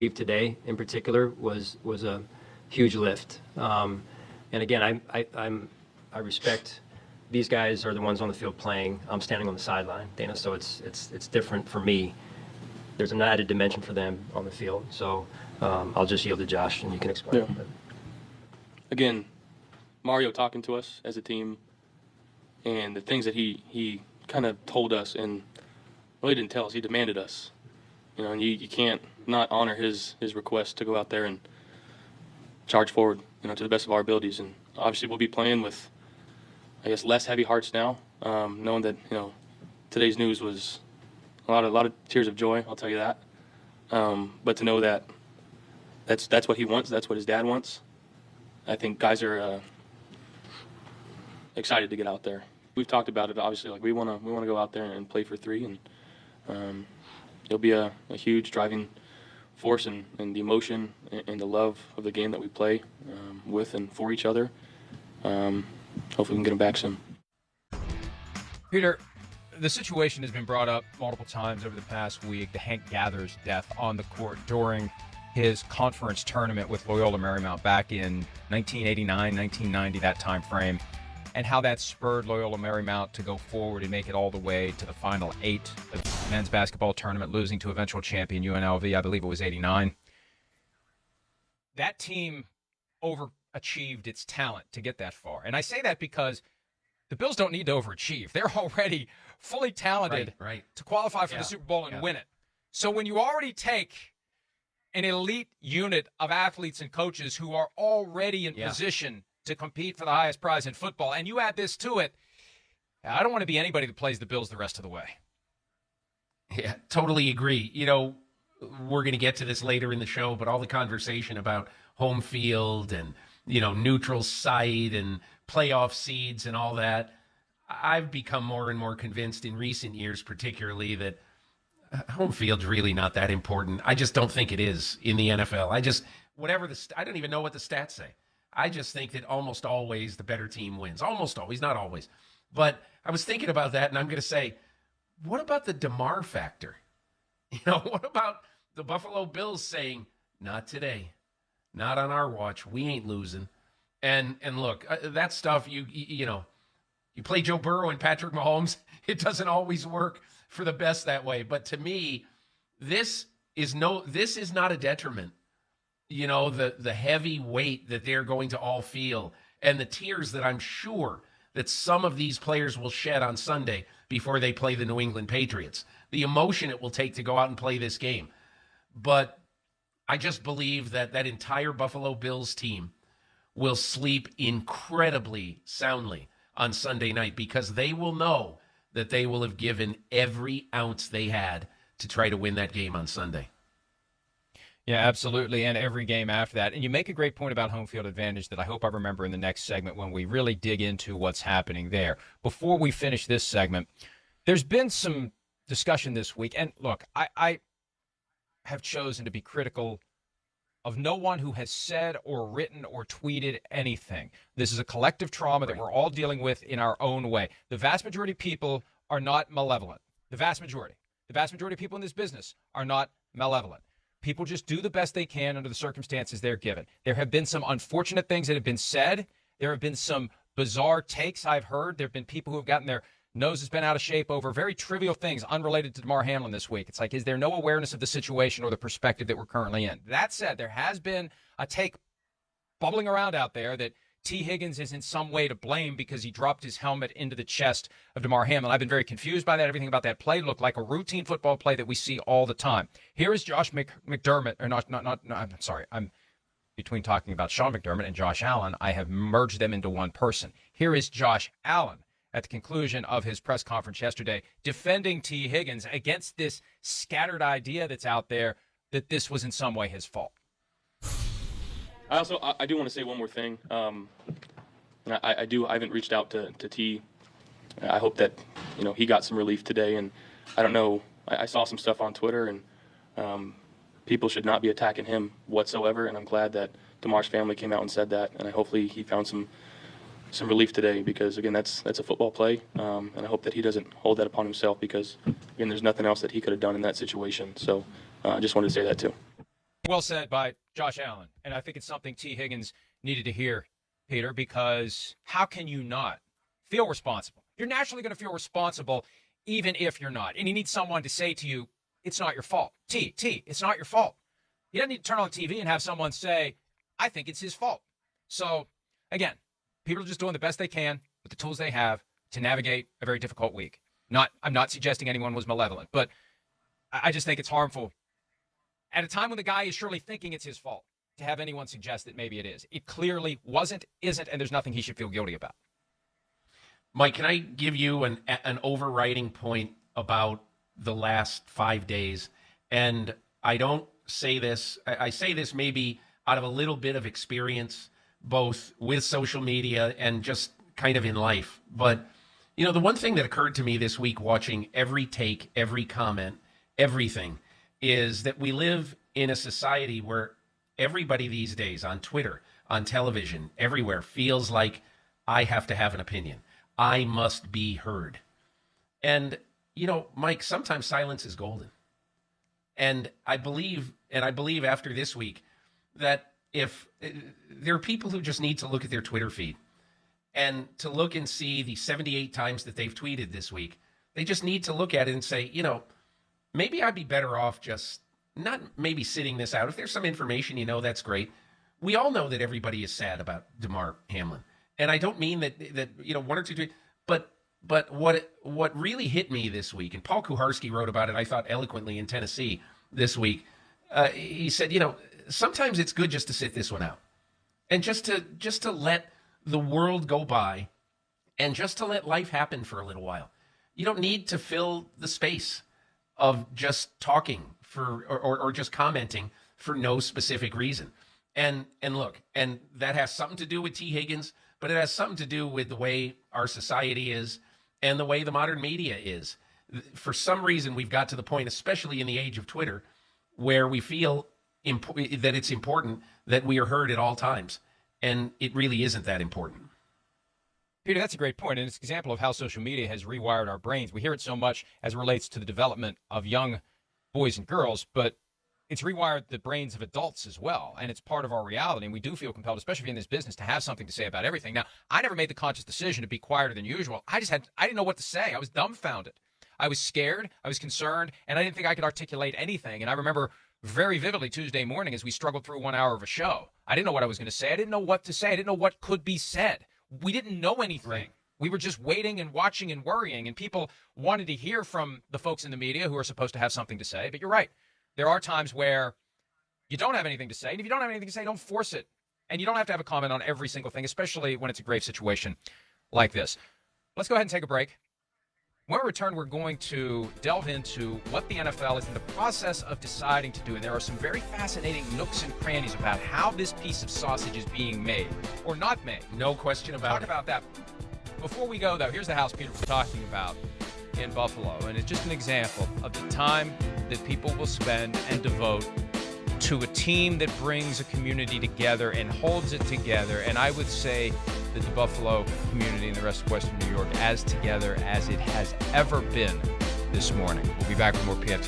today in particular was a huge lift. And again, I respect these guys are the ones on the field playing. I'm standing on the sideline, Dana. So it's different for me. There's an added dimension for them on the field. So I'll just yield to Josh, and you can explain. Yeah. Again, Mario talking to us as a team, and the things that he kind of told us, and well, he didn't tell us, he demanded us. And you can't not honor his request to go out there and charge forward, to the best of our abilities. And obviously we'll be playing with, I guess, less heavy hearts now, knowing that, today's news was a lot of tears of joy, I'll tell you that. But to know that that's what he wants, that's what his dad wants, I think guys are excited to get out there. We've talked about it, obviously, like we want to go out there and play for 3, and it'll be a huge driving force and the emotion and the love of the game that we play with and for each other. Hopefully we can get them back soon. Peter, the situation has been brought up multiple times over the past week, the Hank Gathers death on the court during his conference tournament with Loyola Marymount back in 1989, 1990, that time frame, and how that spurred Loyola Marymount to go forward and make it all the way to the Final 8 of the men's basketball tournament, losing to eventual champion UNLV. I believe it was 89. That team overachieved its talent to get that far. And I say that because the Bills don't need to overachieve. They're already fully talented to qualify for the Super Bowl and win it. So when you already take an elite unit of athletes and coaches who are already in position to compete for the highest prize in football, and you add this to it, I don't want to be anybody that plays the Bills the rest of the way. Yeah, totally agree. We're going to get to this later in the show, but all the conversation about home field and, neutral site and playoff seeds and all that, I've become more and more convinced in recent years, particularly, that home field's really not that important. I just don't think it is in the NFL. I don't even know what the stats say. I just think that almost always the better team wins. Almost always, not always. But I was thinking about that, and I'm going to say, what about the DeMar factor? What about the Buffalo Bills saying, not today, not on our watch, we ain't losing. And look, that stuff, you play Joe Burrow and Patrick Mahomes, it doesn't always work for the best that way. But to me, this is not a detriment. The heavy weight that they're going to all feel and the tears that I'm sure that some of these players will shed on Sunday before they play the New England Patriots. The emotion it will take to go out and play this game. But I just believe that that entire Buffalo Bills team will sleep incredibly soundly on Sunday night because they will know that they will have given every ounce they had to try to win that game on Sunday. Yeah, absolutely, and every game after that. And you make a great point about home field advantage that I hope I remember in the next segment when we really dig into what's happening there. Before we finish this segment, there's been some discussion this week, and look, I have chosen to be critical of no one who has said or written or tweeted anything. This is a collective trauma that we're all dealing with in our own way. The vast majority of people are not malevolent. The vast majority. The vast majority of people in this business are not malevolent. People just do the best they can under the circumstances they're given. There have been some unfortunate things that have been said. There have been some bizarre takes I've heard. There have been people who have gotten their noses bent out of shape over very trivial things unrelated to Damar Hamlin this week. It's like, is there no awareness of the situation or the perspective that we're currently in? That said, there has been a take bubbling around out there that T. Higgins is in some way to blame because he dropped his helmet into the chest of Damar Hamlin. I've been very confused by that. Everything about that play looked like a routine football play that we see all the time. Here is Josh McDermott, or not, I'm sorry. I'm between talking about Sean McDermott and Josh Allen. I have merged them into one person. Here is Josh Allen at the conclusion of his press conference yesterday, defending T. Higgins against this scattered idea that's out there that this was in some way his fault. I do want to say one more thing. I haven't reached out to T. I hope that, he got some relief today. And I don't know, I saw some stuff on Twitter, and people should not be attacking him whatsoever. And I'm glad that Damar's family came out and said that. And hopefully he found some relief today because, again, that's a football play. And I hope that he doesn't hold that upon himself because, again, there's nothing else that he could have done in that situation. So I just wanted to say that too. Well said by Josh Allen. And I think it's something T. Higgins needed to hear, Peter, because how can you not feel responsible? You're naturally going to feel responsible even if you're not. And you need someone to say to you, it's not your fault. T, it's not your fault. You don't need to turn on TV and have someone say, I think it's his fault. So, again, people are just doing the best they can with the tools they have to navigate a very difficult week. I'm not suggesting anyone was malevolent, but I just think it's harmful at a time when the guy is surely thinking it's his fault to have anyone suggest that maybe it is. It clearly wasn't, isn't, and there's nothing he should feel guilty about. Mike, can I give you an overriding point about the last 5 days? And I don't say this, I say this maybe out of a little bit of experience, both with social media and just kind of in life. But, you know, the one thing that occurred to me this week watching every take, every comment, everything, is that we live in a society where everybody these days on Twitter, on television, everywhere feels like I have to have an opinion. I must be heard. And, you know, Mike, sometimes silence is golden. And I believe after this week that if there are people who just need to look at their Twitter feed and to look and see the 78 times that they've tweeted this week, they just need to look at it and say, you know, maybe I'd be better off just not maybe sitting this out. If there's some information, you know, that's great. We all know that everybody is sad about DeMar Hamlin. And I don't mean that you know, one or two tweets, but what really hit me this week, and Paul Kuharski wrote about it, I thought eloquently in Tennessee this week. He said, you know, sometimes it's good just to sit this one out and just to let the world go by and just to let life happen for a little while. You don't need to fill the space of just talking or just commenting for no specific reason. And look, and that has something to do with T. Higgins, but it has something to do with the way our society is and the way the modern media is. For some reason, we've got to the point, especially in the age of Twitter, where we feel that it's important that we are heard at all times. And it really isn't that important. Peter, that's a great point, and it's an example of how social media has rewired our brains. We hear it so much as it relates to the development of young boys and girls, but it's rewired the brains of adults as well, and it's part of our reality, and we do feel compelled, especially in this business, to have something to say about everything. Now, I never made the conscious decision to be quieter than usual. I didn't know what to say. I was dumbfounded. I was scared, I was concerned, and I didn't think I could articulate anything. And I remember very vividly Tuesday morning as we struggled through 1 hour of a show. I didn't know what I was going to say. I didn't know what to say. I didn't know what could be said. We didn't know anything. Right. We were just waiting and watching and worrying, and people wanted to hear from the folks in the media who are supposed to have something to say. But you're right. There are times where you don't have anything to say, and if you don't have anything to say, don't force it. And you don't have to have a comment on every single thing, especially when it's a grave situation like this. Let's go ahead and take a break. When we return, we're going to delve into what the NFL is in the process of deciding to do. And there are some very fascinating nooks and crannies about how this piece of sausage is being made or not made. No question about it. Talk about that. Before we go, though, here's the house Peter was talking about in Buffalo. And it's just an example of the time that people will spend and devote to a team that brings a community together and holds it together. And I would say that the Buffalo community and the rest of Western New York as together as it has ever been this morning. We'll be back with more PFT Live.